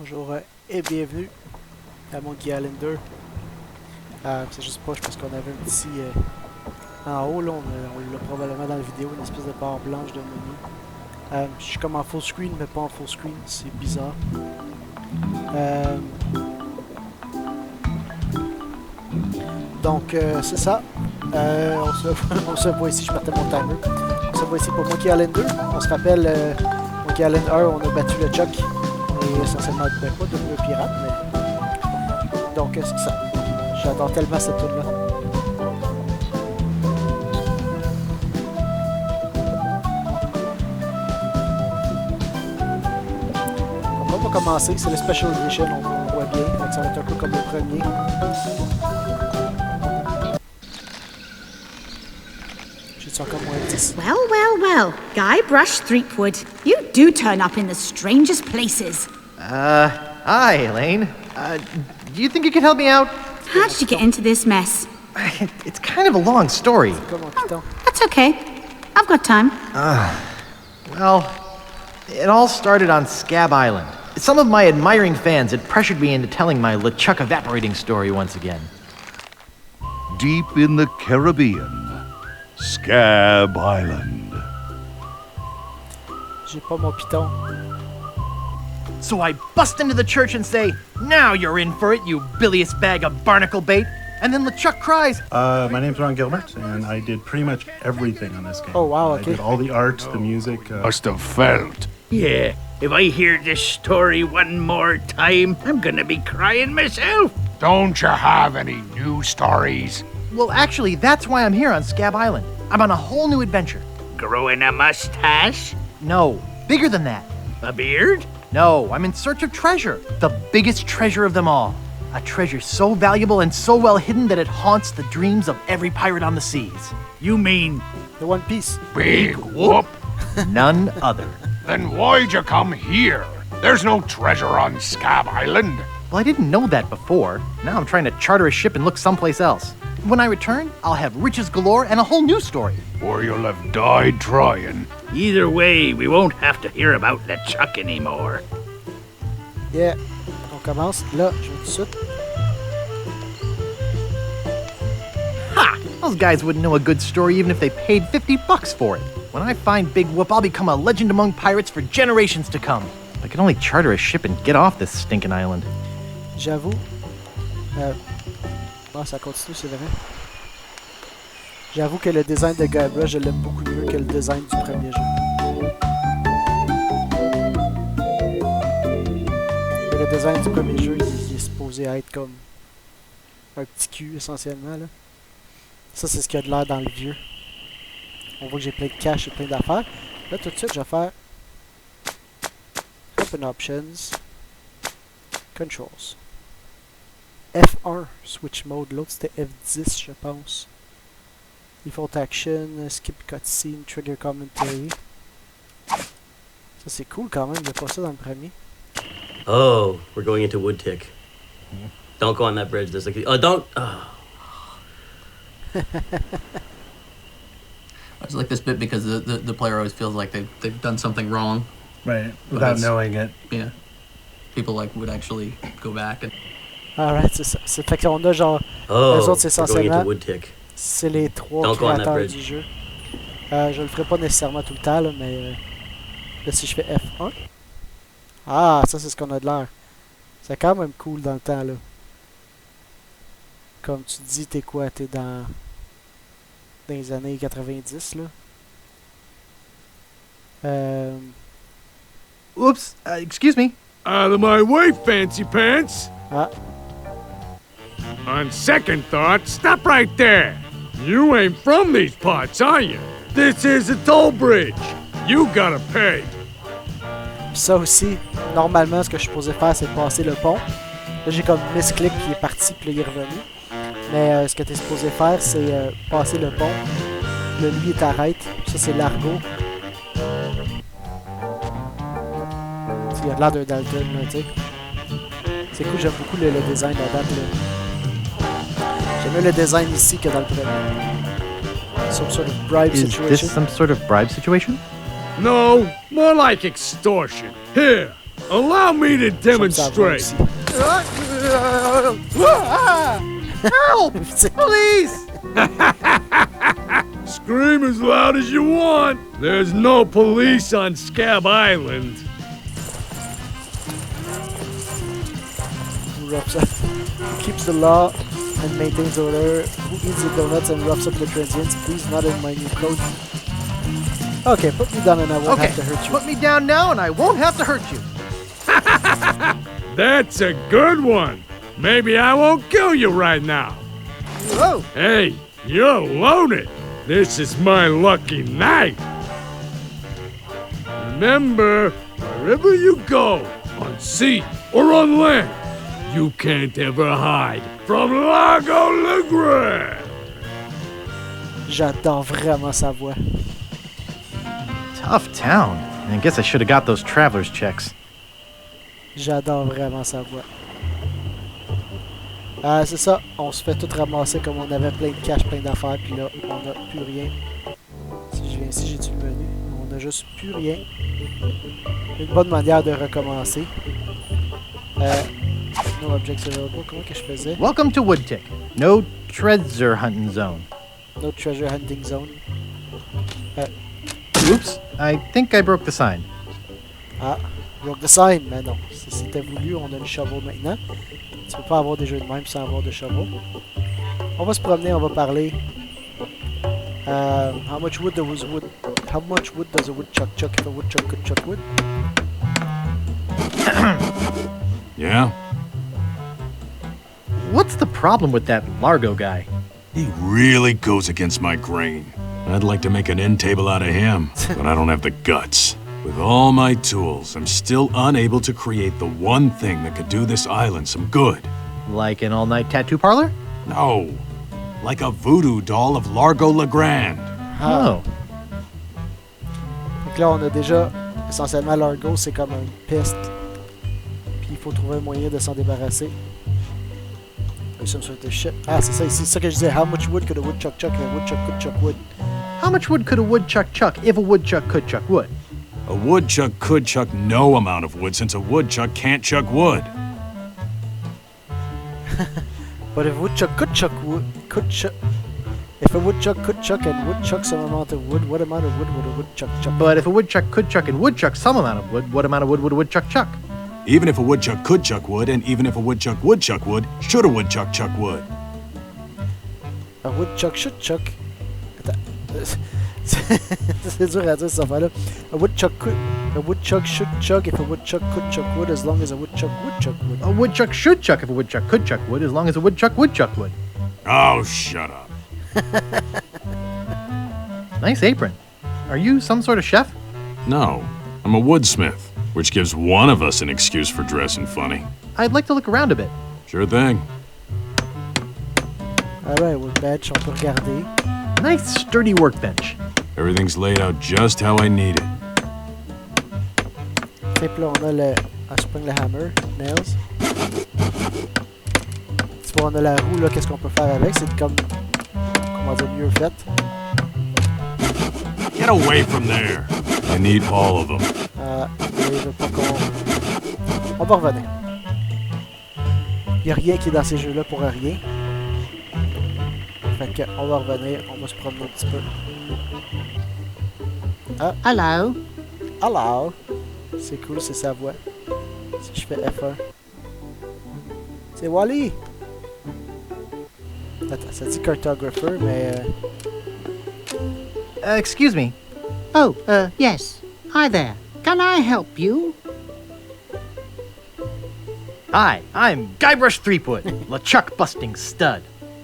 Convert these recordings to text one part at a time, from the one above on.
Bonjour et bienvenue à mon Calendar. C'est juste pas parce qu'on avait un petit en haut là, on l'a probablement dans la vidéo, une espèce de barre blanche de menu. Je suis comme en full screen mais pas en full screen, c'est bizarre. Donc c'est ça. On se voit ici, je partais mon timer. On se voit ici pour mon Calendar. On se rappelle mon Calendar, on a battu le Chuck. On est essentiellement pas devenu un pirate, mais. Donc c'est ça. J'adore tellement cette tour là. On va commencer, c'est le Special Edition, on voit bien, donc ça va être un peu comme le premier. J'ai-tu encore moins 10? Well. Guybrush Threepwood, you do turn up in the strangest places. Hi, Elaine. Do you think you could help me out? How did you get into this mess? It's kind of a long story. That's okay. I've got time. Well, it all started on Scab Island. Some of my admiring fans had pressured me into telling my LeChuck evaporating story once again. Deep in the Caribbean, Scab Island. J'ai pas mon piton. So I bust into the church and say, "Now you're in for it, you bilious bag of barnacle bait." And then LeChuck cries, My name's Ron Gilbert, and I did pretty much everything on this game. Oh, wow, okay. I did all the art, the music. Must have felt. Yeah, if I hear this story one more time, I'm gonna be crying myself. Don't you have any new stories? well, actually, that's why I'm here on Scab Island. I'm on a whole new adventure. Growing a mustache? No, bigger than that. A beard? No, I'm in search of treasure. The biggest treasure of them all. A treasure so valuable and so well hidden that it haunts the dreams of every pirate on the seas. You mean The One Piece. Big whoop. None other. Then why'd you come here? There's no treasure on Scab Island. Well, I didn't know that before. Now I'm trying to charter a ship and look someplace else. When I return, I'll have riches galore and a whole new story. Or you'll have died trying. either way, we won't have to hear about LeChuck anymore. Yeah. On commence. Là, je vais tout de suite. Ha! Those guys wouldn't know a good story even if they paid $50 for it. When I find Big Whoop, I'll become a legend among pirates for generations to come. I can only charter a ship and get off this stinking island. J'avoue. Bon, ça continue, c'est vrai. J'avoue que le design de Guybrush, je l'aime beaucoup mieux que le design du premier jeu. Mais le design du premier jeu, il est supposé être comme un petit cul, essentiellement, là. Ça, c'est ce qu'il y a de l'air dans le vieux. On voit que j'ai plein de cash et plein d'affaires. Là, tout de suite, je vais faire Open Options, Controls. F1, Switch Mode. L'autre, c'était F10, je pense. Default Action, Skip Cutscene, Trigger Commentary. Ça, c'est cool quand même. Il n'y a pas ça dans le premier. Oh, we're going into Woodtick. Don't go on that bridge. There's like, don't. I just like this bit because the player always feels like they've done something wrong. Right, without knowing it. Yeah. People would actually go back and... Alright, c'est ça. C'est fait qu'on a genre... Oh, eux autres, c'est we're going into essentiellement... Woodtick. C'est les trois Don't go on that créateurs bridge. du jeu. Je le ferai pas nécessairement tout le temps, là, mais... là, si je fais F1... Ah, ça, c'est ce qu'on a de l'air. C'est quand même cool dans le temps, là. Comme tu dis, t'es quoi? T'es dans les années 90, là. Oops, excuse me. Out of my way, fancy pants! Ah, On second thought, stop right there! You ain't from these parts, are you? This is a toll bridge. You gotta pay. pis ça aussi, normalement, ce que je suis supposé faire, c'est passer le pont. Là, j'ai comme misclick qui est parti, puis là, il est revenu. Mais ce que t'es supposé faire, c'est passer le pont. Là, lui, il t'arrête. Ça, c'est Largo. Il a l'air d'un Dalton, là, tu sais. C'est cool, j'aime beaucoup le design à date, là. J'aime mieux le design ici que dans le premier. Some sort of bribe Is situation. this some sort of bribe situation? No, more like extortion. Here, Allow me to Comme ça, demonstrate. aussi. Help! Police! Scream as loud as you want. There's no police on Scab Island. Roughs up. Keeps the law and maintains order. Who eats the donuts and roughs up the transients? Please, not in my new code. Okay, put me down and I won't Okay, have to hurt you. put me down now and I won't have to hurt you. That's a good one. Maybe I won't kill you right now. Whoa! Hey, you're loaded. This is my lucky night. Remember, wherever you go, on sea or on land, you can't ever hide from Largo Legrand. J'adore vraiment sa voix. Tough town. I guess I should have got those traveler's checks. J'adore vraiment sa voix. C'est ça, on se fait tout ramasser comme on avait plein de cash, plein d'affaires, puis là, on n'a plus rien. Si je viens ici, j'ai-tu le menu? On n'a juste plus rien. Une bonne manière de recommencer. No objects available, comment que je faisais? Welcome to Woodtick. No treasure hunting zone. No treasure hunting zone. Oops, I think I broke the sign. Ah, broke the sign, mais non. Si c'était voulu, on a le shovel maintenant. Tu peux pas avoir des jeux de même sans avoir de shovel. On va se promener, on va parler. How much wood does a woodchuck chuck if a woodchuck could chuck wood? Yeah? What's the problem with that Largo guy? He really goes against my grain. I'd like to make an end table out of him, but I don't have the guts. With all my tools, I'm still unable to create the one thing that could do this island some good. Like an all-night tattoo parlor? No. Like a voodoo doll of Largo Legrand. Oh. Donc là, on a déjà, essentiellement, Largo, c'est comme une peste. Puis il faut trouver un moyen de s'en débarrasser. Some sort of shit. Ah, c'est ça ici. C'est ça que je disais. How much wood could a woodchuck chuck if a woodchuck could chuck wood? How much wood could a woodchuck chuck if a woodchuck could chuck wood? A woodchuck could chuck no amount of wood since a woodchuck can't chuck wood. But if a woodchuck could chuck wood, if a woodchuck could chuck and woodchuck some amount of wood, what amount of wood would a woodchuck chuck? But if a woodchuck could chuck and woodchuck some amount of wood, what amount of wood would a woodchuck chuck? Even if a woodchuck could chuck wood, and even if a woodchuck would chuck wood, should a woodchuck chuck wood? A woodchuck should chuck. Attends. C'est dur à dire cette affaire-là. A woodchuck should chuck if a woodchuck could chuck wood as long as a woodchuck would chuck wood. A woodchuck should chuck if a woodchuck could chuck wood as long as a woodchuck would chuck wood. Oh, shut up. Nice apron. Are you some sort of chef? No, I'm a woodsmith, which gives one of us an excuse for dressing funny. I'd like to look around a bit. Sure thing. Alright, workbench, on peut regarder. Nice sturdy workbench. Everything's laid out just how I need it. Et puis là, on a le... Ah, je prends le hammer, nails. Tu vois, on a la roue, là, qu'est-ce qu'on peut faire avec? C'est comme... Comment dire, mieux fait. Get away from there. I need all of them. Je veux pas qu'on... On va revenir. Il n'y a rien qui est dans ces jeux-là pour rien. Fait que, on va revenir, on va se promener un petit peu. Ah. Hello. Hello. C'est cool, c'est sa voix. Si je fais F1. C'est Wally. Attends, ça dit cartographer, mais... Excuse me. Oh, yes. Hi there. Can I help you? Hi, I'm Guybrush Threepwood, LeChuck busting stud.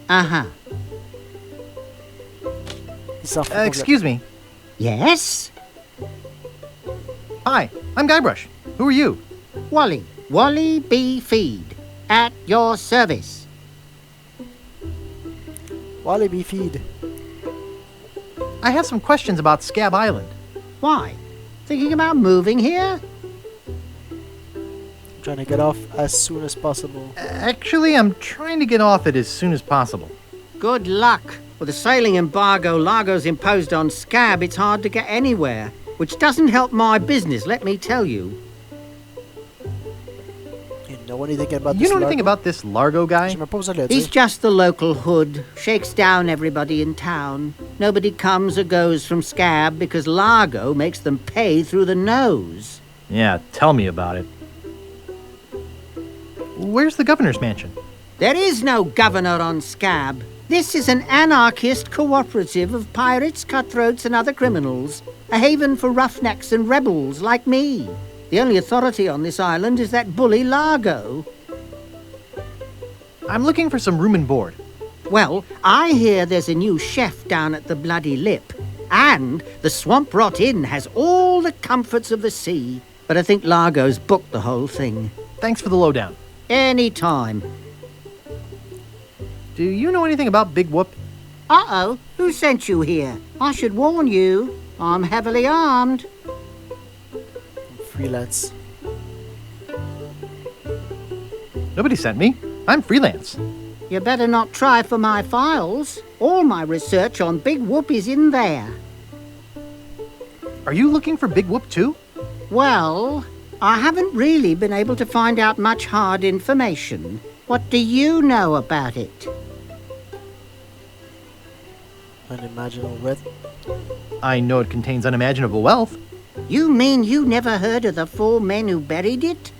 Uh-huh. Excuse me. Yes? Hi, I'm Guybrush. Who are you? Wally. Wally B. Feed. At your service. Wally B. Feed. I have some questions about Scab Island. Why? Thinking about moving here? Trying to get off as soon as possible. Actually, I'm trying to get off it as soon as possible. Good luck. With the sailing embargo Largo's imposed on Scab, it's hard to get anywhere. Which doesn't help my business, let me tell you. know anything about You this know anything Largo? about this Largo guy? Je me pose à le He's dire. just the local hood. Shakes down everybody in town. Nobody comes or goes from Scab because Largo makes them pay through the nose. Yeah, tell me about it. Where's the governor's mansion? There is no governor on Scab. This is an anarchist cooperative of pirates, cutthroats, and other criminals. A haven for roughnecks and rebels like me. The only authority on this island is that bully Largo. I'm looking for some room and board. Well, I hear there's a new chef down at the Bloody Lip. And the Swamp Rot Inn has all the comforts of the sea. But I think Largo's booked the whole thing. Thanks for the lowdown. Any time. Do you know anything about Big Whoop? Uh-oh, who sent you here? I should warn you, I'm heavily armed. Freelance. Nobody sent me. I'm freelance. You better not try for my files. All my research on Big Whoop is in there. Are you looking for Big Whoop too? Well, I haven't really been able to find out much hard information. What do you know about it? Unimaginable wealth. I know it contains unimaginable wealth. You mean you never heard of the 4 men who buried it?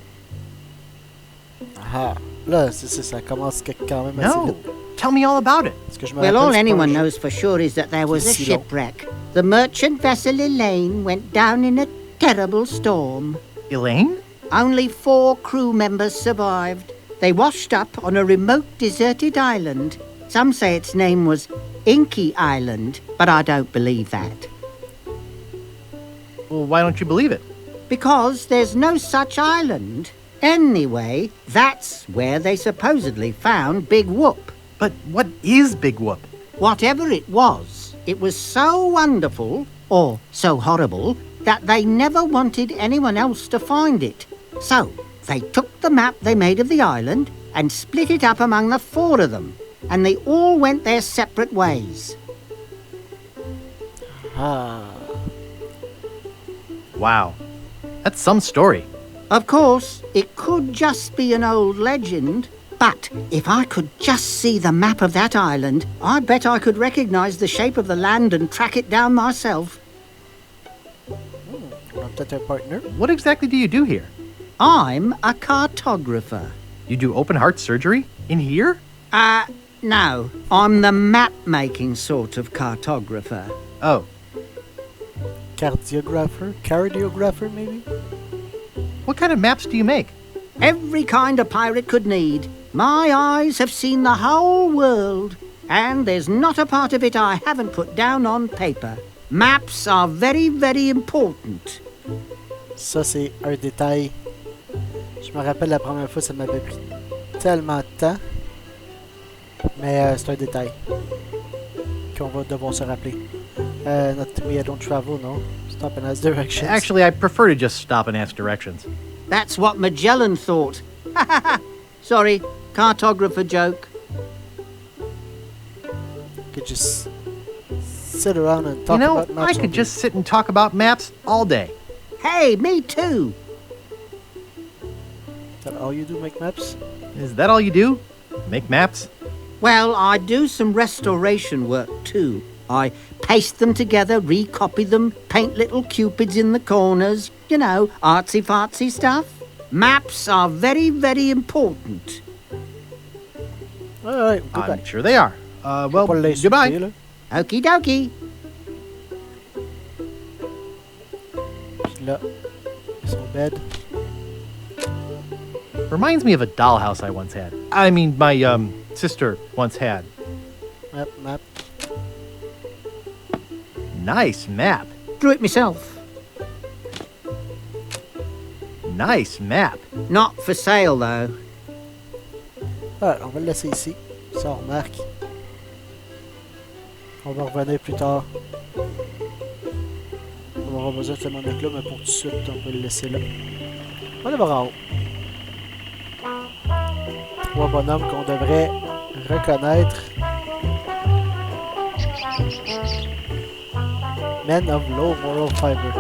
Ah, là, c'est ça commence quand même assez No. vite. Tell me all about it. Parce que je me Well, rappelle, all c'est pas anyone un jeu. knows for sure is that there was a Si long. shipwreck. The merchant vessel Elaine went down in a terrible storm. Elaine? Only 4 crew members survived. They washed up on a remote deserted island. Some say its name was Inky Island, but I don't believe that. Well, why don't you believe it? Because there's no such island. Anyway, that's where they supposedly found Big Whoop. But what is Big Whoop? Whatever it was so wonderful, or so horrible, that they never wanted anyone else to find it. So, they took the map they made of the island and split it up among the 4 of them, and they all went their separate ways. Ah. Wow. That's some story. Of course, it could just be an old legend, but if I could just see the map of that island, I bet I could recognize the shape of the land and track it down myself. On a peut-être un partner. What exactly do you do here? I'm a cartographer. You do open heart surgery? In here? No. I'm the map-making sort of cartographer. Oh. Cardiographer, maybe? What kind of maps do you make? Every kind a pirate could need. My eyes have seen the whole world, and there's not a part of it I haven't put down on paper. Maps are very, very important. Ça, c'est un détail. Je me rappelle la première fois, ça m'avait pris tellement de temps. Mais c'est un détail qu'on va devoir se rappeler. Not me, I don't travel, no. Stop and ask directions. Actually, I prefer to just stop and ask directions. That's what Magellan thought. Sorry, cartographer joke. Could just sit around and talk You know, about maps. I could just sit and talk about maps all day. Hey, me too. Is that all you do, make maps? Is that all you do? Make maps? Well, I do some restoration work too. I paste them together, recopy them, paint little cupids in the corners. You know, artsy-fartsy stuff. Maps are very, very important. Alright, goodbye. I'm sure they are. Well, Pas l'insulter, goodbye. là. Okie dokie. Puis là, son bed. Reminds me of a dollhouse I once had. I mean, my, sister once had. Map. Nice map. Drew it myself. Nice map. Not for sale, though. Alright, on va le laisser ici. Ça, on remarque. On va revenir plus tard. On aura besoin de ce mec là, mais pour tout de suite, on peut le laisser là. On va voir en haut. 3 bonhommes qu'on devrait reconnaître. Men of low moral fiber.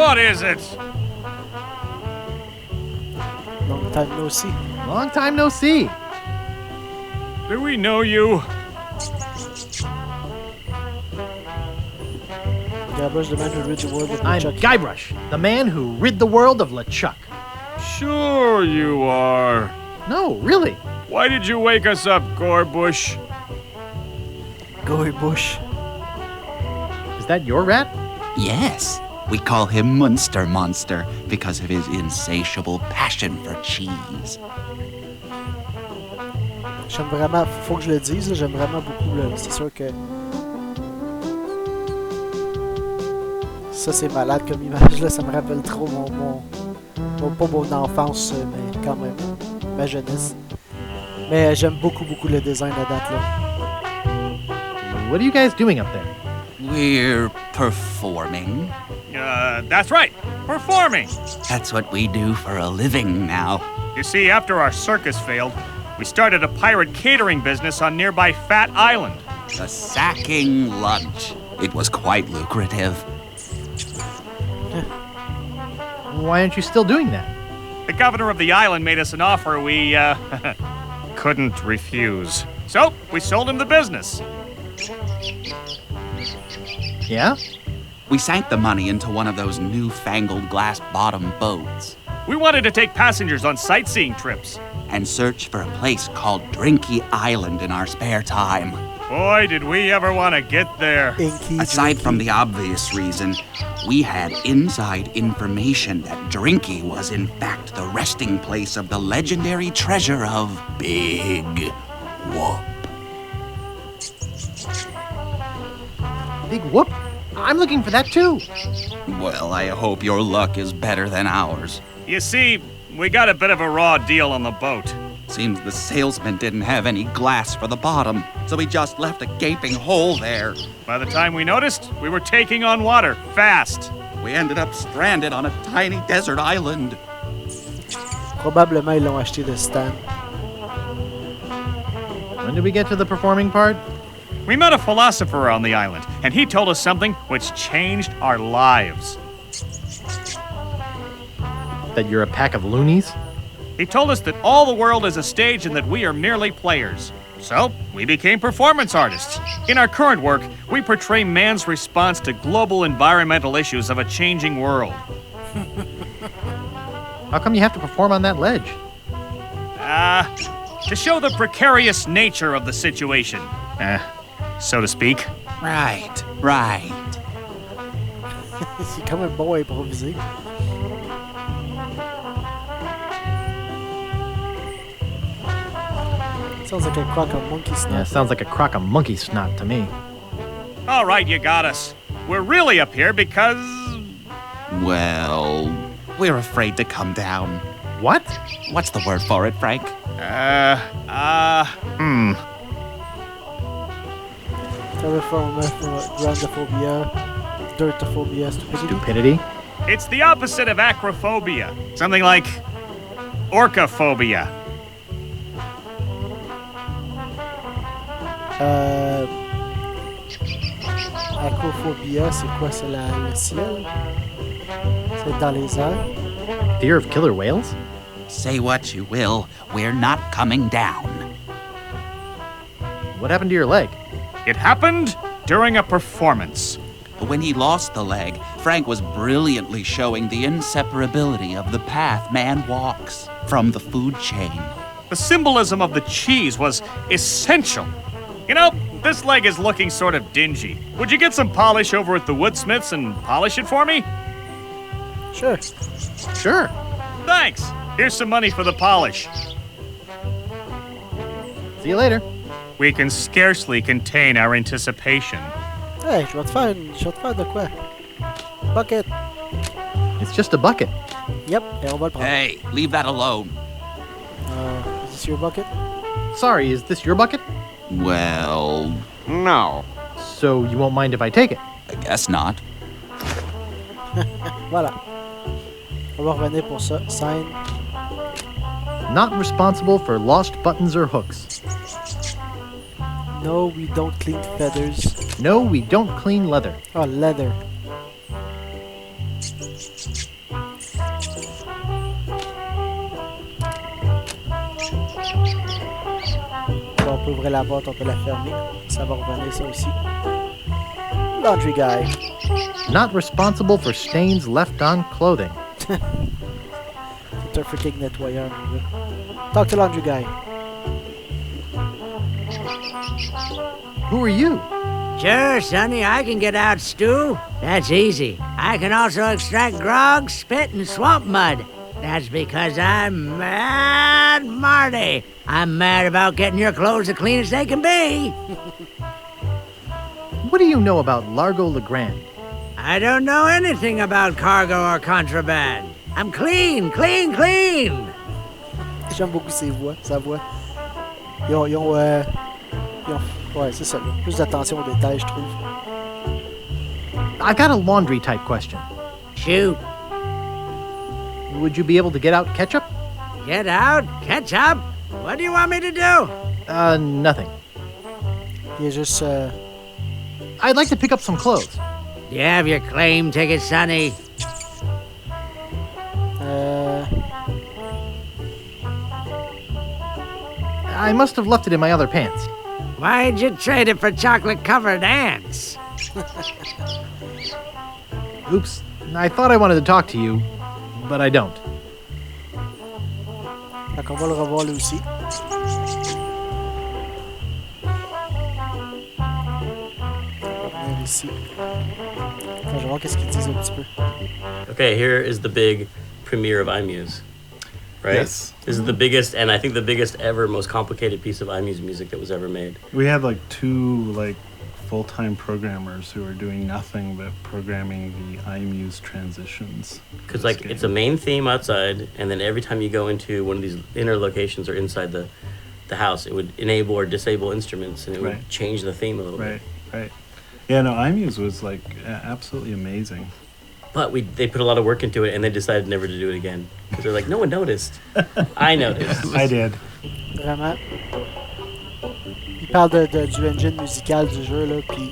What is it? Long time no see. Long time no see. Do we know you? Guybrush, the man who rid the world of I'm LeChuck. Guybrush, the man who rid the world of LeChuck. Sure you are. No, really. Why did you wake us up, Guybrush? Guybrush. Is that your rat? Yes. We call him Monster because of his insatiable passion for cheese. J'aime vraiment, faut que je le dise, là, j'aime vraiment beaucoup le. C'est sûr que. Ça, c'est malade comme image, là. Ça me rappelle trop pas mon enfance, mais quand même, ma jeunesse. Mais j'aime beaucoup le design à date, là. What are you guys doing up there? We're performing. That's right. Performing. That's what we do for a living now. You see, after our circus failed, we started a pirate catering business on nearby Fat Island. The sacking lunch. It was quite lucrative. Why aren't you still doing that? The governor of the island made us an offer we, couldn't refuse. So, we sold him the business. Yeah? We sank the money into one of those newfangled glass-bottom boats. We wanted to take passengers on sightseeing trips. And search for a place called Drinky Island in our spare time. Boy, did we ever want to get there. Aside from the obvious reason, we had inside information that Drinky was in fact the resting place of the legendary treasure of Big Whoop. Big Whoop? I'm looking for that too. Well, I hope your luck is better than ours. You see, we got a bit of a raw deal on the boat. Seems the salesman didn't have any glass for the bottom, so he just left a gaping hole there. By the time we noticed, we were taking on water, fast. We ended up stranded on a tiny desert island. Probablement, ils l'ont acheté de Stan. When did we get to the performing part? We met a philosopher on the island, and he told us something which changed our lives. That you're a pack of loonies? He told us that all the world is a stage and that we are merely players. So, we became performance artists. In our current work, we portray man's response to global environmental issues of a changing world. How come you have to perform on that ledge? To show the precarious nature of the situation. So to speak. Right. C'est comme un bon improvisé. Sounds like a crock of monkey snot. Yeah, sounds like a crock of monkey snot to me. All right, you got us. We're really up here because... Well, we're afraid to come down. What? What's the word for it, Frank? Grandophobia, dirtophobia, Stupidity? It's the opposite of acrophobia. Something like orcaphobia. Acrophobia, c'est quoi? C'est le ciel? C'est dans les airs? Fear of killer whales? Say what you will, we're not coming down. What happened to your leg? It happened during a performance. When he lost the leg, Frank was brilliantly showing the inseparability of the path man walks from the food chain. The symbolism of the cheese was essential. You know, this leg is looking sort of dingy. Would you get some polish over at the woodsmiths and polish it for me? Sure. Thanks. Here's some money for the polish. See you later. We can scarcely contain our anticipation. Hey, je vais te faire de quoi? Bucket. It's just a bucket. Yep, et on va le prendre. Hey, leave that alone. Is this your bucket? Sorry, is this your bucket? Well, No. So you won't mind if I take it? I guess not. Voilà. On va revenir pour ça. Sign. Not responsible for lost buttons or hooks. No, we don't clean feathers. No, we don't clean leather. Oh, leather. peut ouvrir la porte, on peut la fermer. Ça va revenir, ça aussi. Laundry guy. Not responsible for stains left on clothing. C'est un freaking nettoyeur, mon gars. Talk to laundry guy. Who are you? Sure, Sonny, I can get out stew. That's easy. I can also extract grog, spit, and swamp mud. That's because I'm Mad Marty. I'm mad about getting your clothes as clean as they can be. What do you know about Largo Legrand? I don't know anything about cargo or contraband. I'm clean, clean, clean. J'aime beaucoup ses voix, sa voix. Ils ont ouais, c'est ça. Là. Plus d'attention aux détails, je trouve. I've got a laundry type question. Shoot. Would you be able to get out ketchup? Get out? Ketchup? What do you want me to do? Nothing. Il est juste... I'd like to pick up some clothes. Do you have your claim ticket, Sonny? I must have left it in my other pants. Why'd you trade it for chocolate-covered ants? Oops. I thought I wanted to talk to you, but I don't. Donc on va le revoir lui aussi. On va venir ici. Enfin, je vais voir qu'est-ce qu'ils disent un petit peu. Okay, here is the big premiere of iMuse. Right? Yes. This is the biggest, and I think the biggest ever, most complicated piece of iMuse music that was ever made. We had like 2 full-time programmers who are doing nothing but programming the iMuse transitions. Because it's a main theme outside, and then every time you go into one of these inner locations or inside the house, it would enable or disable instruments, and it would change the theme a little bit. Right. Yeah, no, iMuse was absolutely amazing. But they put a lot of work into it, and they decided never to do it again. Because they're like, no one noticed. I noticed. I did. Vraiment. Il parle du engine musical du jeu, là, puis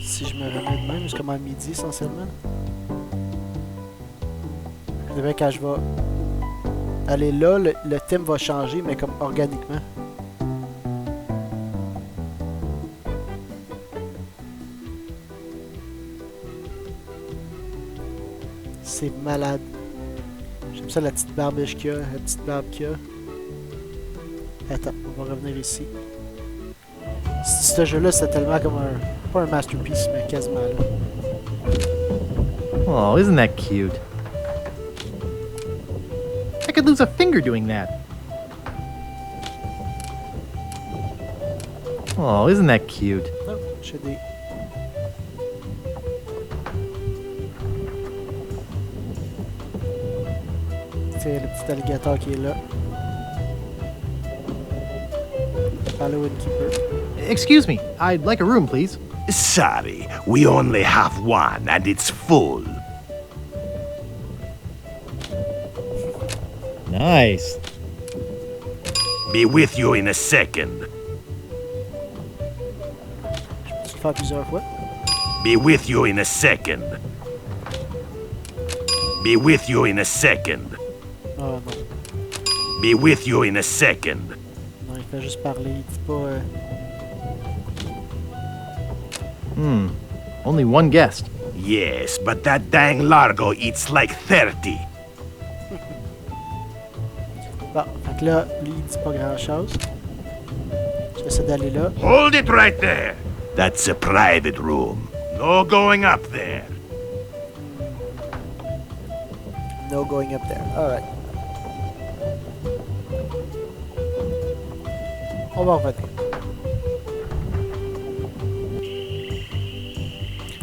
si je me remets de même, c'est comme à midi, essentiellement. Quand je vais aller là, le thème va changer, mais comme organiquement. C'est malade. J'aime ça, la petite barbiche qu'il y a, la petite barbe qu'il y a. Attends, on va revenir ici. Ce jeu-là, c'est tellement comme pas un masterpiece, mais quasiment là. Oh, isn't that cute? I could lose a finger doing that. Oh, isn't that cute? Oh, j'ai des... C'est le petit alligator qui est là. Follow and keeper. Excuse me, I'd like a room, please. Sorry, we only have one and it's full. Nice. Be with you in a second. Tu le fais plusieurs fois. Be with you in a second. Be with you in a second. Oh non. Be with you in a second. Non, il fait juste parler, il dit pas... Only one guest. Yes, but that dang Largo eats like 30. Bon, fait que là, lui, il dit pas grand-chose. J'essaie d'aller là. Hold it right there. That's a private room. No going up there. No going up there. Alright. On va revenir.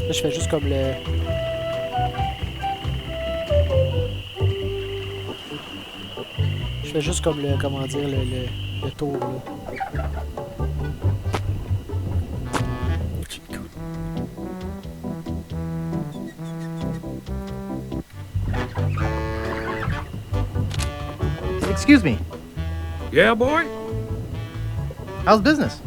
Là, je fais juste comme le... Je fais juste comme le... Comment dire, le tour, là. Excuse me. Yeah, boy? How's business?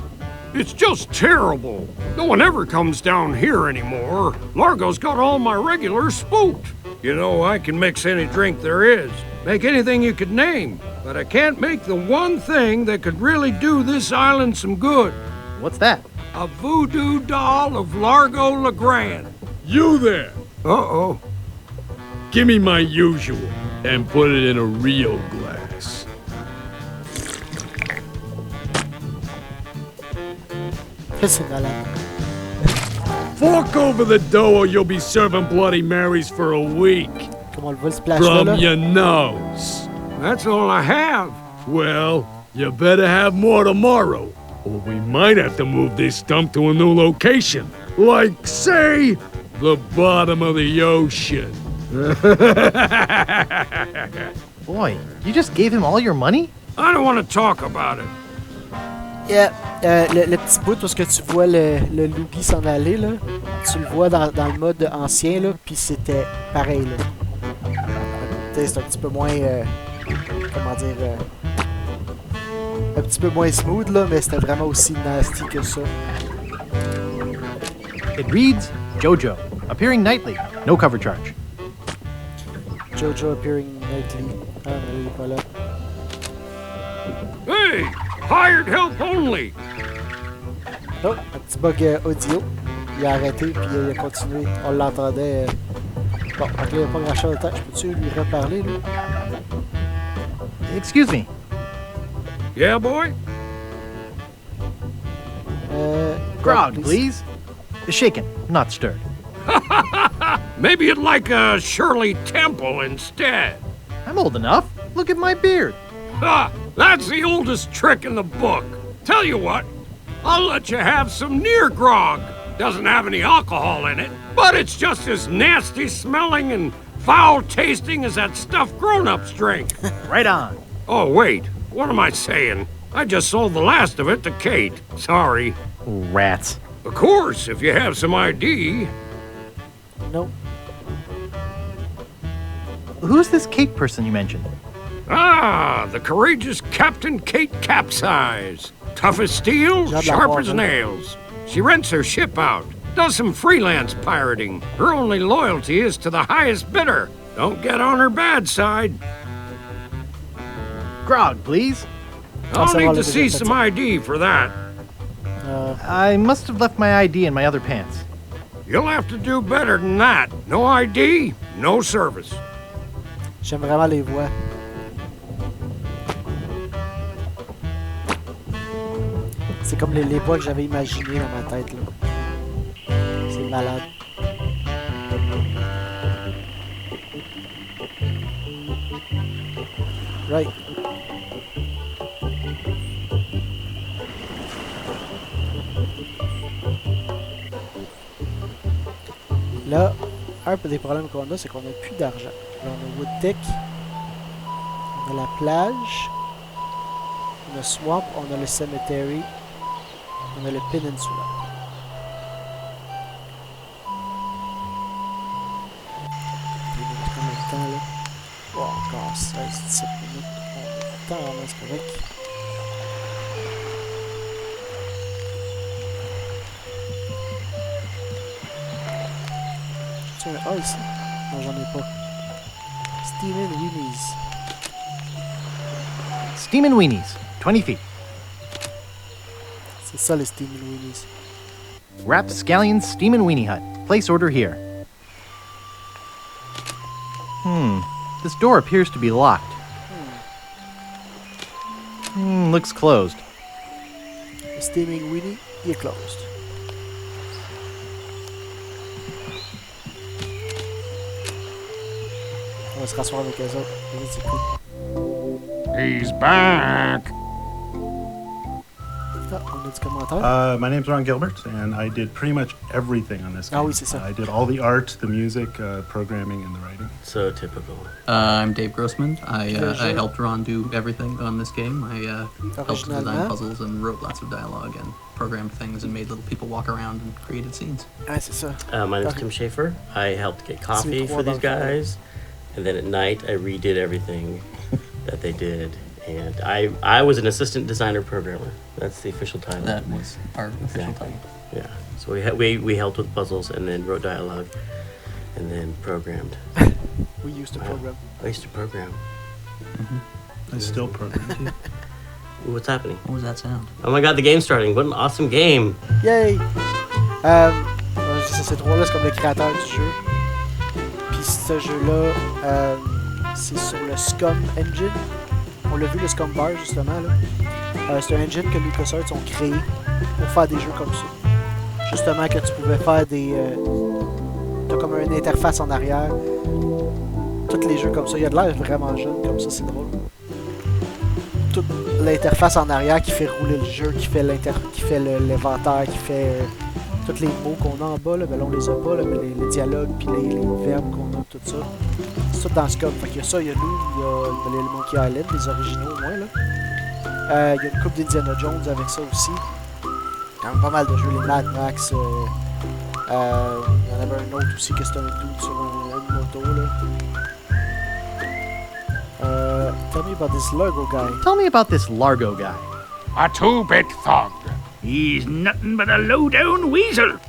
It's just terrible. No one ever comes down here anymore. Largo's got all my regulars spooked. You know, I can mix any drink there is, make anything you could name, but I can't make the one thing that could really do this island some good. What's that? A voodoo doll of Largo LeGrand. You there! Uh-oh. Give me my usual, and put it in a real glass. C'est malade. Fork over the dough or you'll be serving Bloody Marys for a week. Comment on le voit, ce splash From là? your nose. That's all I have. Well, you better have more tomorrow, or we might have to move this stump to a new location. Like, say, the bottom of the ocean. Boy, you just gave him all your money? I don't want to talk about it. Yeah. Le petit bout où tu vois le Loogie s'en aller, là, tu le vois dans le mode ancien, là, puis c'était pareil. Là. C'est un petit peu moins... comment dire... un petit peu moins smooth, là, mais c'était vraiment aussi nasty que ça. It reads, Jojo, appearing nightly, no cover charge. Jojo appearing nightly. Ah, mais il est pas là. Hey! Hired help only! Oh, un petit bug audio. Il a arrêté, puis il a continué. On l'entendait. Bon, donc là, il n'y a pas grand-chose de temps. Je peux-tu lui reparler, là? Excuse me. Yeah, boy? Grog, please. Shaken, not stirred. Maybe you'd like a Shirley Temple instead. I'm old enough. Look at my beard. Ha! That's the oldest trick in the book. Tell you what, I'll let you have some near grog. Doesn't have any alcohol in it, but it's just as nasty smelling and foul tasting as that stuff grown-ups drink. Right on. Oh, wait. What am I saying? I just sold the last of it to Kate. Sorry. Rats. Of course, if you have some ID. Nope. Who's this Kate person you mentioned? Ah, the courageous Captain Kate Capsize. Tough as steel, sharp as nails. She rents her ship out, does some freelance pirating. Her only loyalty is to the highest bidder. Don't get on her bad side. Grog, please. I'll need to see some ID for that. I must have left my ID in my other pants. You'll have to do better than that. No ID, no service. J'aime vraiment les voix. C'est comme les voix que j'avais imaginées dans ma tête, là. C'est malade. Right. Là, un peu des problèmes qu'on a, c'est qu'on n'a plus d'argent. Là, on a Woodtech, on a la plage, on a Swamp, on a le Cemetery, on a le Peninsula. Combien de temps là? Oh, encore 16-17 minutes. On a le temps, c'est correct. Ah, ici. Non, j'en ai pas. Steamin' Weenies. Steamin' Weenies, 20 feet. C'est ça, les Steamin' Weenies. Rapscallion Steamin' Weenie Hut. Place order here. This door appears to be locked. Looks closed. Le Steaming Weenie, il est closed. On va se rasseoir avec eux autres. C'est cool. He's back. Ah, on a du commentaire. My name's Ron Gilbert, and I did pretty much everything on this game. Ah oui, c'est ça. I did all the art, the music, programming, and the writing. So typical. I'm Dave Grossman. I helped Ron do everything on this game. I helped design puzzles and wrote lots of dialogue and programmed things and made little people walk around and created scenes. Ah, c'est ça. My name is Tim Schaefer. I helped get coffee for these guys, and then at night I redid everything that they did. And I was an assistant designer programmer. That's the official title. That was our official title. Yeah. So we helped with puzzles and then wrote dialogue and then programmed. We used to program. I used to program. I still program too. What's happening? What was that sound? Oh my god, the game's starting. What an awesome game. Yay! Ces trois-là, c'est comme le créateur du jeu. Puis ce jeu-là, c'est sur le Scum Engine. On l'a vu, le Scum Bar, justement. Là. C'est un engine que LucasArts ont créé pour faire des jeux comme ça. Justement, que tu pouvais faire des... t'as comme une interface en arrière. Tous les jeux comme ça, il y a de l'air vraiment jeune, comme ça, c'est drôle. Toute l'interface en arrière qui fait rouler le jeu, qui fait l'inventaire, qui fait tous les mots qu'on a en bas, là, ben là on les a pas, là, mais les dialogues puis les verbes qu'on a, tout ça. C'est tout dans ce Scum. Fait qu'il y a ça, il y a nous, il y a le Monkey Island, les originaux au moins là. Il y a une coupe d'Indiana Jones avec ça aussi. Quand même pas mal de jeux, les Mad Max. Il y en avait un autre aussi que c'était un dude sur une moto là. Tell me about this Largo guy. Tell me about this Largo guy. A two-bit thug. He's nothing but a low-down weasel.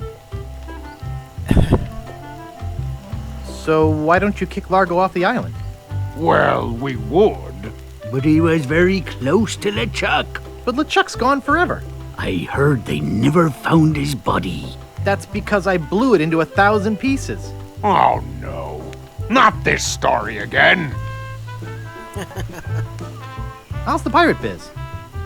So why don't you kick Largo off the island? Well, we would. But he was very close to LeChuck. But LeChuck's gone forever. I heard they never found his body. That's because I blew it into 1,000 pieces. Oh no. Not this story again. How's the pirate biz?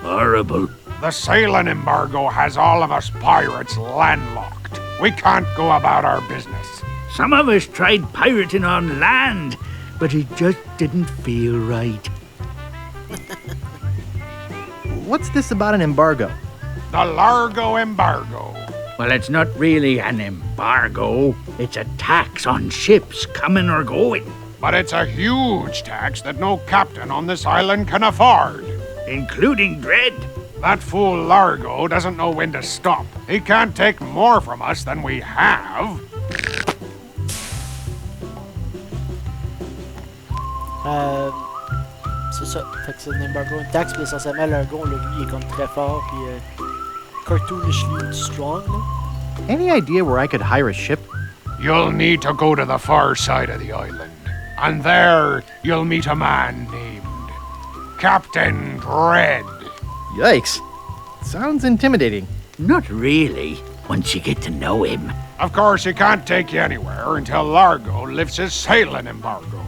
Horrible. The sailing embargo has all of us pirates landlocked. We can't go about our business. Some of us tried pirating on land, but it just didn't feel right. What's this about an embargo? The Largo embargo. Well, it's not really an embargo. It's a tax on ships coming or going. But it's a huge tax that no captain on this island can afford. Including Dread. That fool Largo doesn't know when to stop. He can't take more from us than we have. C'est ça. Fait que c'est un embargo, une taxe, puis essentiellement Largo, on l'a vu, il est comme très fort, puis cartoonishly strong. Là. Any idea where I could hire a ship? You'll need to go to the far side of the island. And there, you'll meet a man named Captain Dread. Yikes. Sounds intimidating. Not really, once you get to know him. Of course, he can't take you anywhere until Largo lifts his sailing embargo.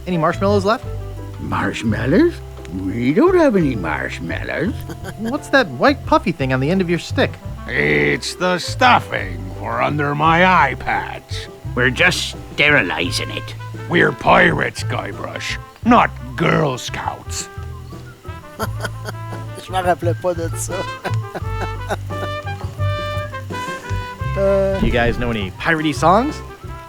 Any marshmallows left? Marshmallows? We don't have any marshmallows. What's that white puffy thing on the end of your stick? It's the stuffing for under my eye patch. We're just sterilizing it. We're pirates, Guybrush, not Girl Scouts. Je m'en rappelais pas de ça. Do you guys know any piratey songs?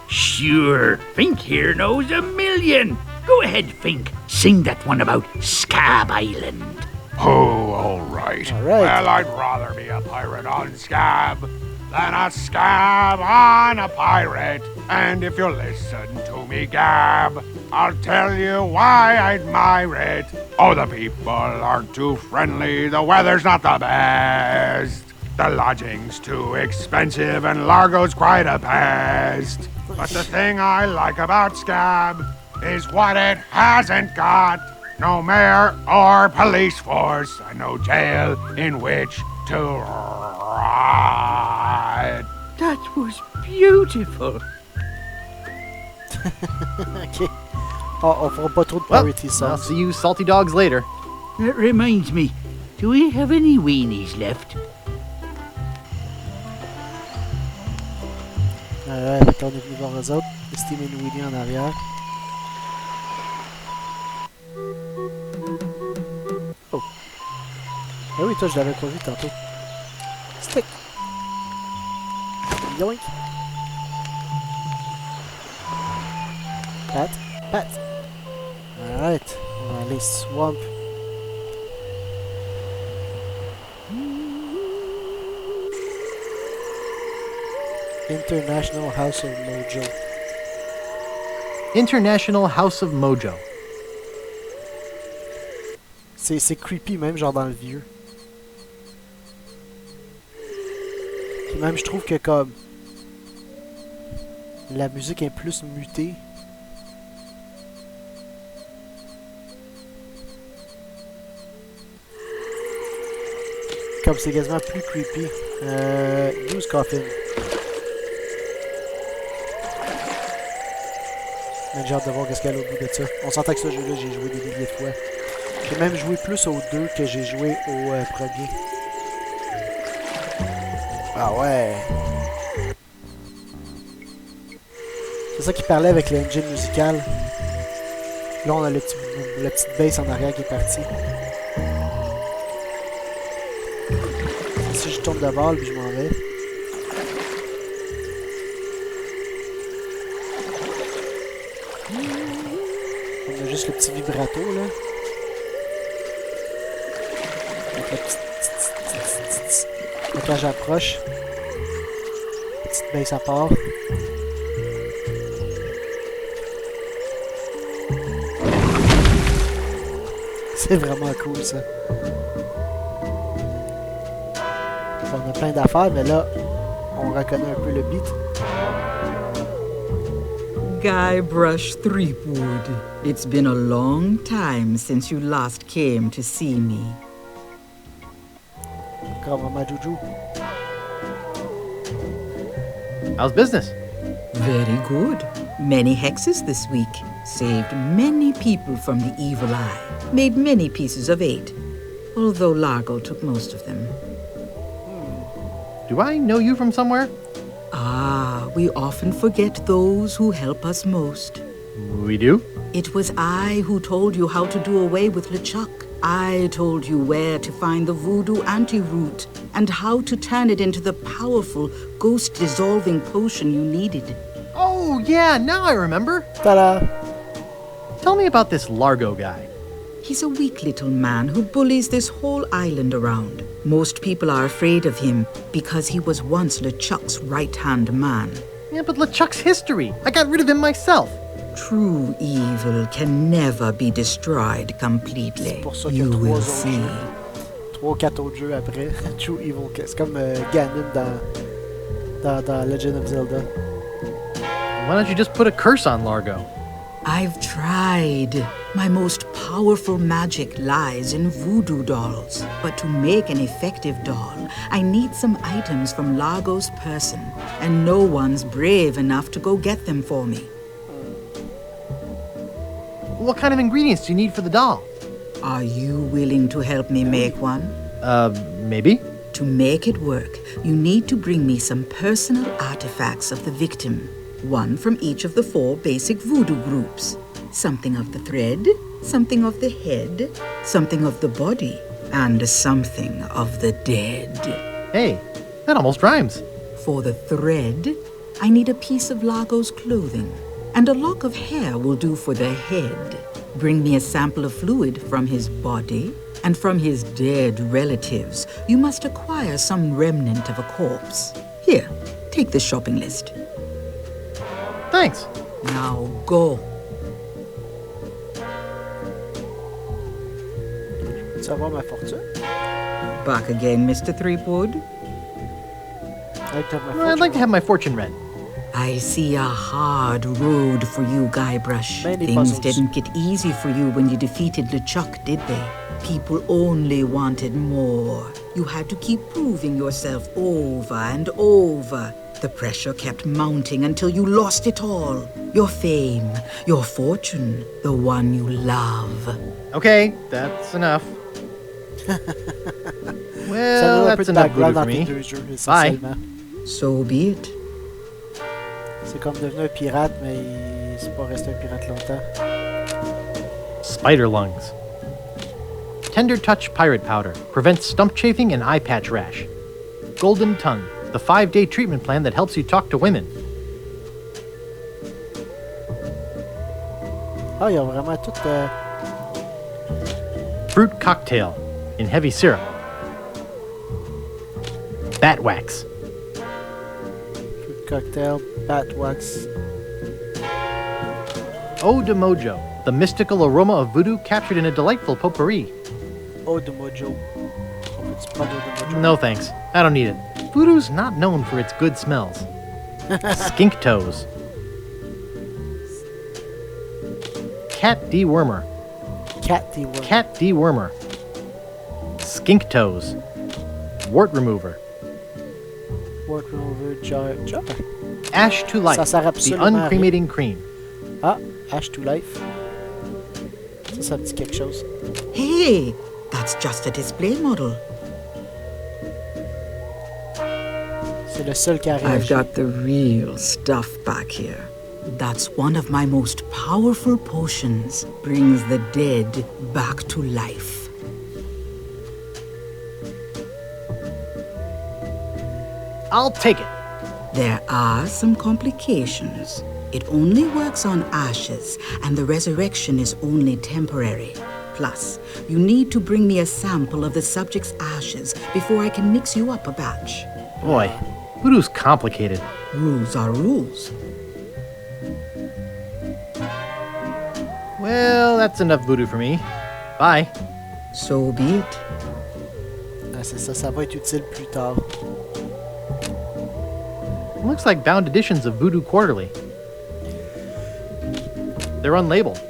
Sure, Fink here knows a million. Go ahead, Fink. Sing that one about Scab Island. Oh, all right. All right. Well, I'd rather be a pirate on Scab than a scab on a pirate. And if you listen to me gab, I'll tell you why I admire it. Oh, the people aren't too friendly, the weather's not the best. The lodging's too expensive and Largo's quite a pest. But the thing I like about Scab is what it hasn't got. No mayor or police force and no jail in which to rot. That was beautiful. Ok. On fera pas trop de parity songs. I'll see you salty dogs later. That reminds me, do we have any weenies left? Ouais, on est venu voir eux autres. Steam et Willy en arrière. Oh. Ah oui, toi, je l'avais pas vu tantôt. Stick. Yoink. Pat. Pat. Alright. On va aller swamp. International House of Mojo. International House of Mojo. C'est creepy même, genre dans le vieux. Puis même je trouve que comme... La musique est plus mutée. Comme c'est quasiment plus creepy. Use coffin. Mais j'ai hâte de voir qu'est-ce qu'il y a au bout de ça. On s'entend que ce jeu-là, j'ai joué des milliers de fois. J'ai même joué plus au 2 que j'ai joué au premier. Ah ouais! C'est ça qui parlait avec l'engine musical. Là, on a la petite bass en arrière qui est partie. Si je tourne de balle, puis je m'en vais. On a juste le petit vibrato, là. Avec la petite... Quand j'approche, petite baisse à part. C'est vraiment cool, ça. On a plein d'affaires, mais là, on reconnaît un peu le beat. Guybrush Threepwood, it's been a long time since you last came to see me. Maman Juju. How's business? Very good. Many hexes this week. Saved many people from the evil eye. Made many pieces of 8. Although Largo took most of them. Do I know you from somewhere? Ah, we often forget those who help us most. We do? It was I who told you how to do away with LeChuck. I told you where to find the voodoo anti-root and how to turn it into the powerful, ghost-dissolving potion you needed. Oh, yeah, now I remember. Ta-da! Tell me about this Largo guy. He's a weak little man who bullies this whole island around. Most people are afraid of him because he was once LeChuck's right-hand man. Yeah, but LeChuck's history. I got rid of him myself. True evil can never be destroyed completely. You will see. 3-4 autres jeux après. True evil. C'est comme Ganon dans Legend of Zelda. Why don't you just put a curse on Largo? I've tried. My most powerful magic lies in voodoo dolls. But to make an effective doll, I need some items from Largo's person, and no one's brave enough to go get them for me. What kind of ingredients do you need for the doll? Are you willing to help me make one? Maybe. To make it work, you need to bring me some personal artifacts of the victim. One from each of the 4 basic voodoo groups. Something of the thread, something of the head, something of the body, and something of the dead. Hey, that almost rhymes. For the thread, I need a piece of Largo's clothing, and a lock of hair will do for the head. Bring me a sample of fluid from his body, and from his dead relatives, you must acquire some remnant of a corpse. Here, take the shopping list. Thanks. Now go. Tu vas voir ma fortune? Back again, Mr. Threepwood? I'd like to have my fortune read. I see a hard road for you, Guybrush. Things puzzles. didn't get easy for you when you defeated LeChuck, did they? People only wanted more. You had to keep proving yourself over and over. The pressure kept mounting until you lost it all. Your fame, your fortune, the one you love. Okay, that's enough. Well, that's enough voodoo for me. Bye. So be it. C'est comme devenu un pirate, mais c'est pas resté un pirate longtemps. Spider lungs. Tender touch pirate powder. Prevents stump chafing and eye patch rash. Golden tongue. The 5-day treatment plan that helps you talk to women. Ah, ils ont vraiment tout... Fruit cocktail. In heavy syrup. Bat wax. Fruit cocktail, bat wax. Eau de Mojo. The mystical aroma of voodoo captured in a delightful potpourri. Eau de Mojo. It's pas d'eau de Mojo. No thanks. I don't need it. Voodoo's not known for its good smells. Skink toes. Cat dewormer. Cat dewormer. Cat dewormer. Skink toes. Wart remover. Wart remover jar. Ash to life. Ça sert The absolument uncremating cream. Ah, Ash to life. Ça me dit quelque chose. Hey, that's just a display model. C'est le seul qui a I've réagi. got the real stuff back here. That's one of my most powerful potions. Brings the dead back to life. I'll take it. There are some complications. It only works on ashes, and the resurrection is only temporary. Plus, you need to bring me a sample of the subject's ashes before I can mix you up a batch. Boy, voodoo's complicated. Rules are rules. Well, that's enough voodoo for me. Bye. So be it. Ah, c'est ça, ça va être utile plus tard. It looks like bound editions of Voodoo Quarterly. They're unlabeled.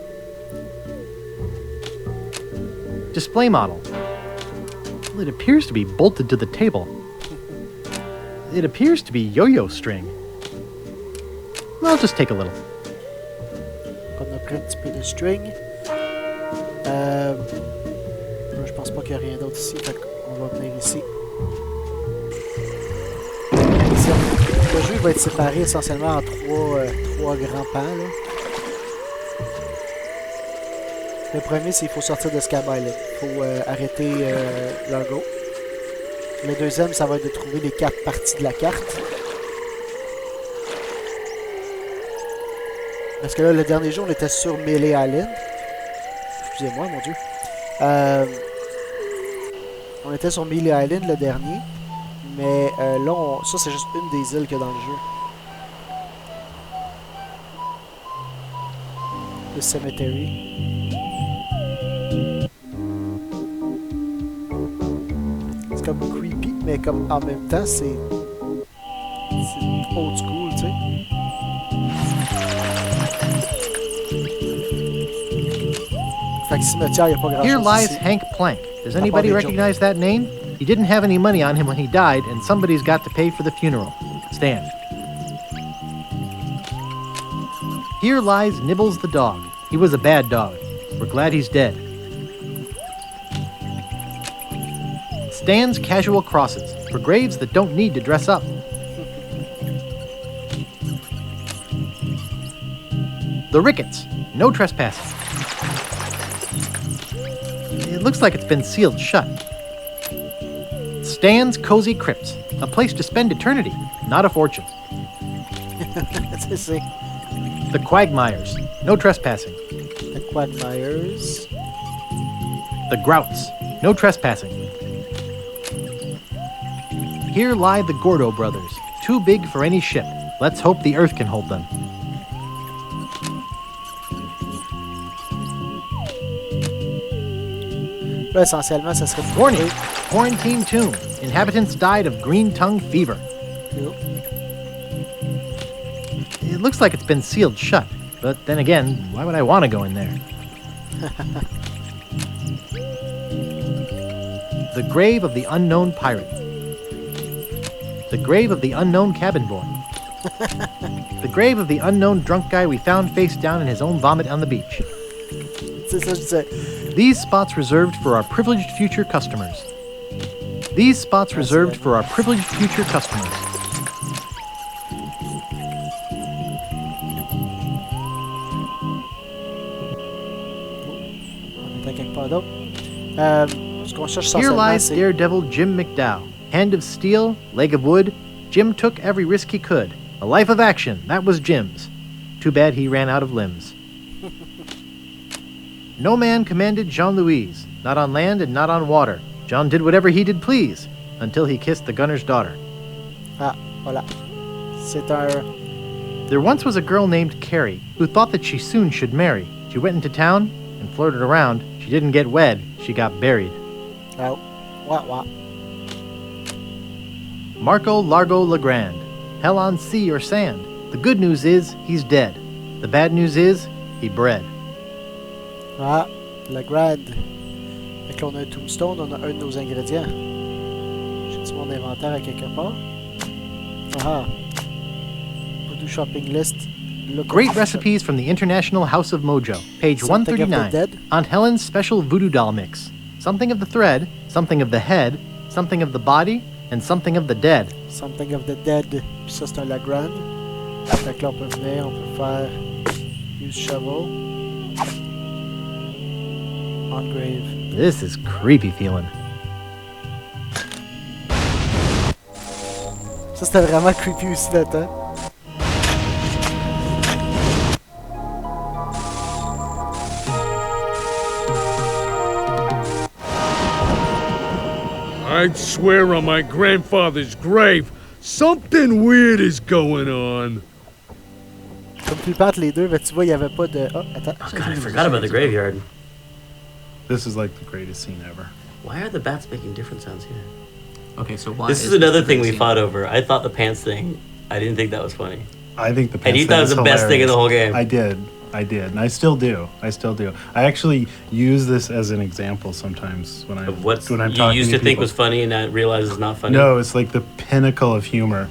Display model. Well, it appears to be bolted to the table. It appears to be yo-yo string. I'll just take a little. On a pris un petit peu de string. Je pense pas qu'il y a rien d'autre ici, fait qu'on va venir ici. Le jeu va être séparé essentiellement en trois grands pans. Là. Le premier, c'est qu'il faut sortir de Scab Island. Il faut arrêter Largo. Le deuxième, ça va être de trouver les 4 parties de la carte. Parce que là, le dernier jour, on était sur Melee Island. Excusez-moi, mon Dieu. On était sur Melee Island, le dernier. Mais là, ça, c'est juste une des îles qu'il y a dans le jeu. Le Cemetery. C'est comme creepy, mais comme en même temps, c'est old school, tu sais. Fait que cimetière, il n'y a pas grand-chose Here lies ici. Hank Plank. Does anybody recognize that name? He didn't have any money on him when he died, and somebody's got to pay for the funeral. Stan. Here lies Nibbles the dog. He was a bad dog. We're glad he's dead. Stan's casual crosses for graves that don't need to dress up. The Ricketts. No trespassing. It looks like it's been sealed shut. Stan's Cozy Crypts. A place to spend eternity, not a fortune. The Quagmires. No trespassing. The Quagmires. The Grouts. No trespassing. Here lie the Gordo brothers. Too big for any ship. Let's hope the Earth can hold them. Là, essentiellement, ça serait... Warning! Quarantine tomb. Inhabitants died of green-tongue fever. Yep. It looks like it's been sealed shut. But then again, why would I want to go in there? The grave of the unknown pirate. The grave of the unknown cabin boy. The grave of the unknown drunk guy we found face down in his own vomit on the beach. C'est ça, je disais. These spots reserved for our privileged future customers. These spots reserved for our privileged future customers. On est à quelque part d'autre. Ce qu'on cherche Here essentiellement, lies c'est... Daredevil Jim McDowell. Hand of steel, leg of wood. Jim took every risk he could. A life of action, that was Jim's. Too bad he ran out of limbs. No man commanded Jean-Louise, not on land and not on water. John did whatever he did please, until he kissed the gunner's daughter. Ah, voilà. C'est un... There once was a girl named Carrie, who thought that she soon should marry. She went into town and flirted around. She didn't get wed, she got buried. Oh, what? Marco Largo Legrand. Hell on sea or sand. The good news is, he's dead. The bad news is, he bred. Ah, la grade. Fait que là, on a un tombstone, on a un de nos ingrédients. J'ai-tu mon inventaire à quelque part? Ah. Voodoo shopping list. Great recipes from the International House of Mojo, page Something of the 139. dead. Aunt Helen's special voodoo doll mix. Something of the thread, something of the head, something of the body, and something of the dead. Something of the dead. Puis ça, c'est un Lagrande. Fait que là, on peut venir, on peut faire use shovel. Engrave. This is creepy feeling. Ça, c'était vraiment creepy aussi là-dedans. I'd swear on my grandfather's grave, something weird is going on. Comme tu le pentes les deux, ben, tu vois, il n'y avait pas de... Oh, attends. Oh, God, I forgot about the graveyard. This is like the greatest scene ever. Why are the bats making different sounds here? Okay, so why? This is another thing we fought over. I thought the pants thing, I didn't think that was funny. I think the pants And you thing thought it was is the best thing in the whole game. I did, and I still do. I actually use this as an example sometimes when I'm What when I'm you talking used to think people. was funny and now realize it's not funny? No, it's like the pinnacle of humor.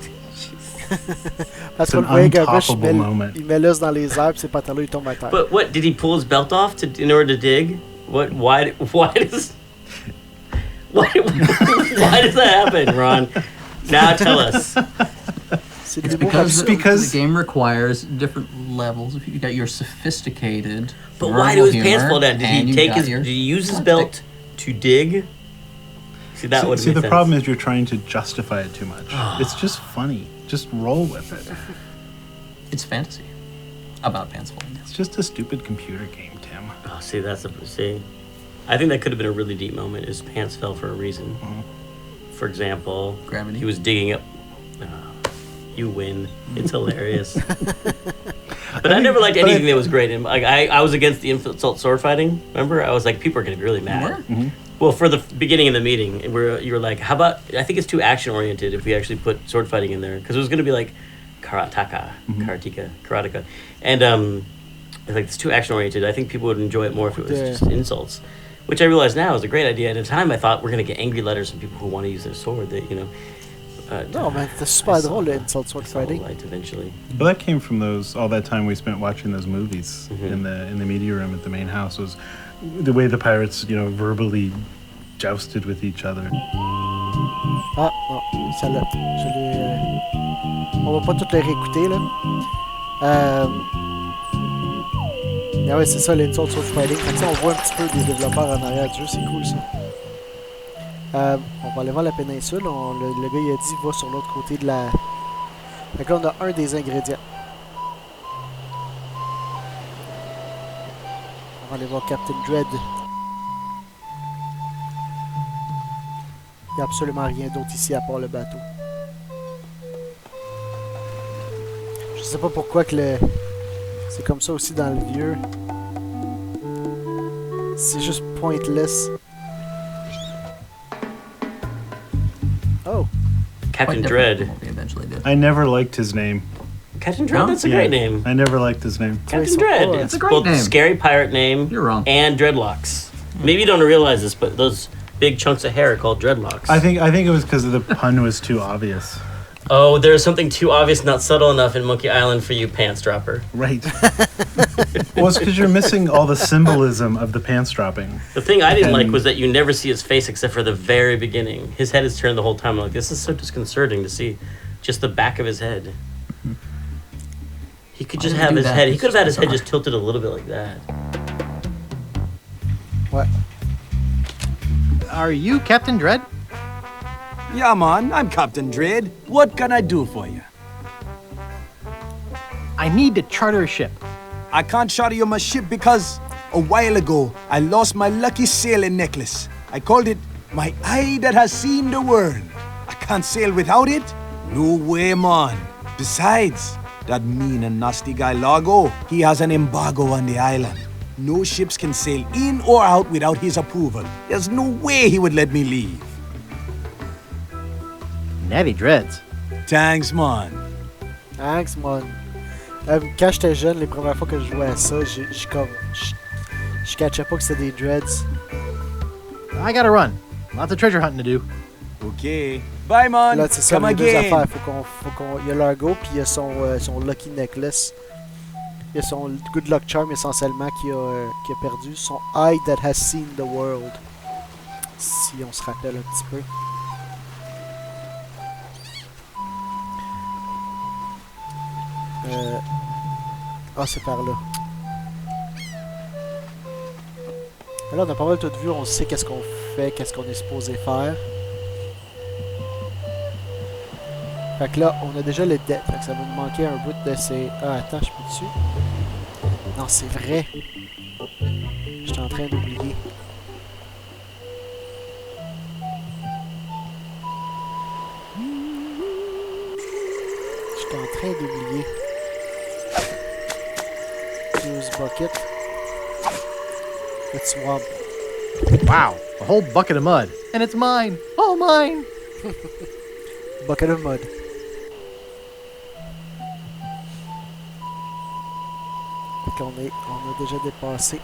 Parce It's qu'on an le voyait, Guybrush, untoppable moment. il met l'os dans les airs, puis ses pantalons, ils tombent à terre. But what, did he pull his belt off in order to dig? What, why does... Why does that happen, Ron? Now tell us. It's because the game requires different levels. If you got your sophisticated, But why do his humor, pants fall down? Did and he you take got his? your Did he use his slapstick. belt to dig? See, that would See, make the sense. problem is you're trying to justify it too much. It's just funny. Just roll with it. It's fantasy about pants falling down. It's just a stupid computer game, Tim. Oh, see, see. I think that could have been a really deep moment. His pants fell for a reason. For example, gravity. He was digging up. You win. It's hilarious. But I never liked anything that was great. And like I was against the insult sword fighting. Remember, I was like, people are gonna be really mad. Well, for the beginning of the meeting, you were like, how about? I think it's too action oriented if we actually put sword fighting in there because it was gonna be like karateka, and it's like it's too action oriented. I think people would enjoy it more if it was just insults. Which I realize now is a great idea. At the time, I thought we're gonna get angry letters from people who want to use their sword. That Non, mais c'est super drôle, le insult sword fighting. Eventually. Well, that came from all that time we spent watching those movies in the media room at the main house. Was the way the pirates, verbally jousted with each other. Ah, non, celle-là. On va pas toutes les réécouter, là. Mais ouais, c'est ça, l'insult sword fighting. Fait que, on voit un petit peu des développeurs en arrière du jeu, c'est cool, ça. On va aller voir la péninsule. Le gars, il a dit, va sur l'autre côté de la... Fait que là, on a un des ingrédients. On va aller voir Captain Dread. Il n'y a absolument rien d'autre ici à part le bateau. Je sais pas pourquoi que c'est comme ça aussi dans le vieux. C'est juste pointless. Oh. Captain Dread. I never liked his name. Captain Dread, that's a great name. I never liked his name. Captain Dread. It's a great both name. Scary pirate name. You're wrong. And dreadlocks. Maybe you don't realize this, but those big chunks of hair are called dreadlocks. I think it was because the pun was too obvious. Oh, there's something too obvious, not subtle enough in Monkey Island for you, pants dropper. Right. Well, it's because you're missing all the symbolism of the pants dropping. The thing I didn't like was that you never see his face except for the very beginning. His head is turned the whole time. I'm like, this is so disconcerting to see just the back of his head. He could just have his head. He could have had his head just tilted a little bit like that. What? Are you Captain Dread? Yeah, man, I'm Captain Dread. What can I do for you? I need to charter a ship. I can't charter you my ship because a while ago I lost my lucky sailing necklace. I called it my eye that has seen the world. I can't sail without it? No way, man. Besides, that mean and nasty guy Largo, he has an embargo on the island. No ships can sail in or out without his approval. There's no way he would let me leave. Natty dreads. Thanks, man. Thanks, man. Quand j'étais jeune, les premières fois que je jouais à ça, je Je catchais pas que c'était des dreads. I gotta run. Lots of treasure hunting to do. OK. Bye, man. Là, c'est ça, Come les deux again. affaires. Il y a Largo, puis il y a son Lucky Necklace. Il y a son Good Luck Charm, essentiellement, qui a perdu. Son Eye that has seen the world. Si on se rappelle un petit peu. Ah, c'est par là. Là, on a pas mal tout vu. On sait qu'est-ce qu'on fait, qu'est-ce qu'on est supposé faire. Fait que là, on a déjà les dettes. Fait que ça va nous manquer un bout de ces... Ah, attends, je peux dessus? Non, c'est vrai. J'étais en train d'oublier. J'étais en train d'oublier. Use bucket. Let's swap. Wow, a whole bucket of mud. And it's mine. All mine. Bucket of mud. Fait qu'on a déjà dépassé.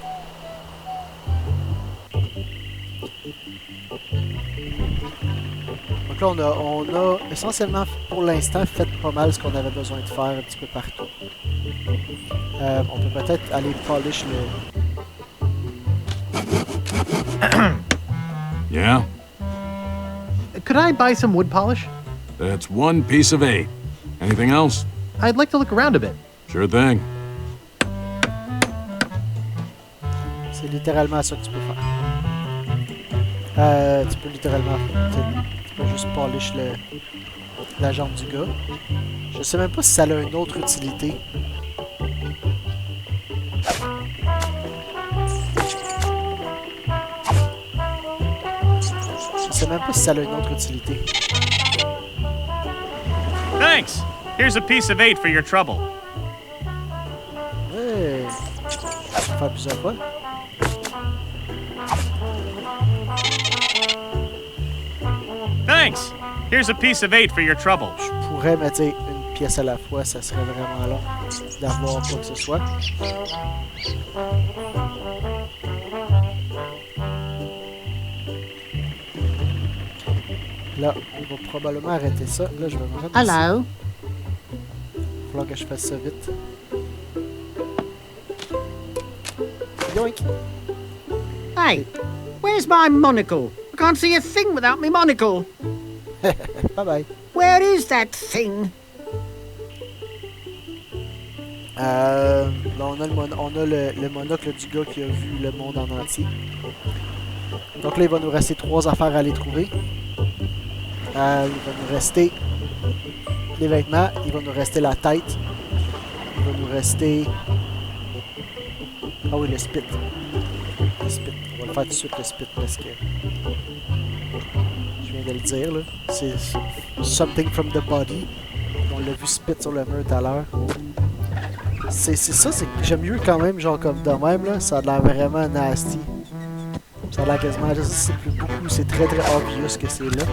Donc là, on a essentiellement, pour l'instant, fait pas mal ce qu'on avait besoin de faire un petit peu partout. On peut peut-être aller polish le... Yeah? Could I buy some wood polish? That's 1 piece of 8. Anything else? I'd like to look around a bit. Sure thing. C'est littéralement ça que tu peux faire. Tu peux littéralement... Tu peux juste polish la jambe du gars. Je sais même pas si ça a une autre utilité. Je sais même pas si ça a une autre utilité. Thanks. Here's a piece of 8 for your trouble. Ouais. Tu peux faire plusieurs fois. Thanks. Here's a piece of 8 for your trouble. Je pourrais mettre une pièce à la fois, ça serait vraiment long d'avoir quoi que ce soit. Là, on va probablement arrêter ça. Là, je vais me rendre Hello. Il va falloir que je fasse ça vite. Yoink! Hey, where's my monocle? I can't see a thing without my monocle. Bye bye. Where is that thing? Là, on a le monocle du gars qui a vu le monde en entier. Donc là, il va nous rester 3 affaires à aller trouver. Il va nous rester les vêtements, il va nous rester la tête, il va nous rester... Ah oui, le spit. Le spit. On va le faire tout de suite, le spit, parce que... Je viens de le dire, là. C'est something from the body. On l'a vu spit sur le mur tout à l'heure. C'est ça, c'est que j'aime mieux quand même, genre comme de même, là. Ça a l'air vraiment nasty. Ça a l'air quasiment... Là, c'est plus beaucoup, c'est très obvious que c'est là.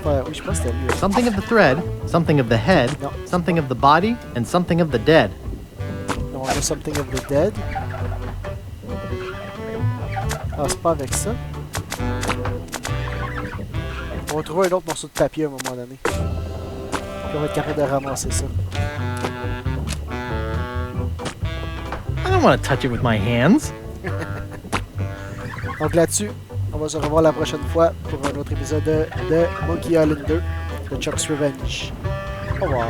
Oui, je pense que c'était mieux. Something of the thread, something of the head, non. Something of the body, and something of the dead. Non, on a something of the dead. Ah, c'est pas avec ça. On va trouver un autre morceau de papier à un moment donné. Puis on va être capable de ramasser ça. I don't want to touch it with my hands. Donc là-dessus, on va se revoir la prochaine fois pour un autre épisode de Monkey Island 2, LeChuck's Revenge. Au revoir.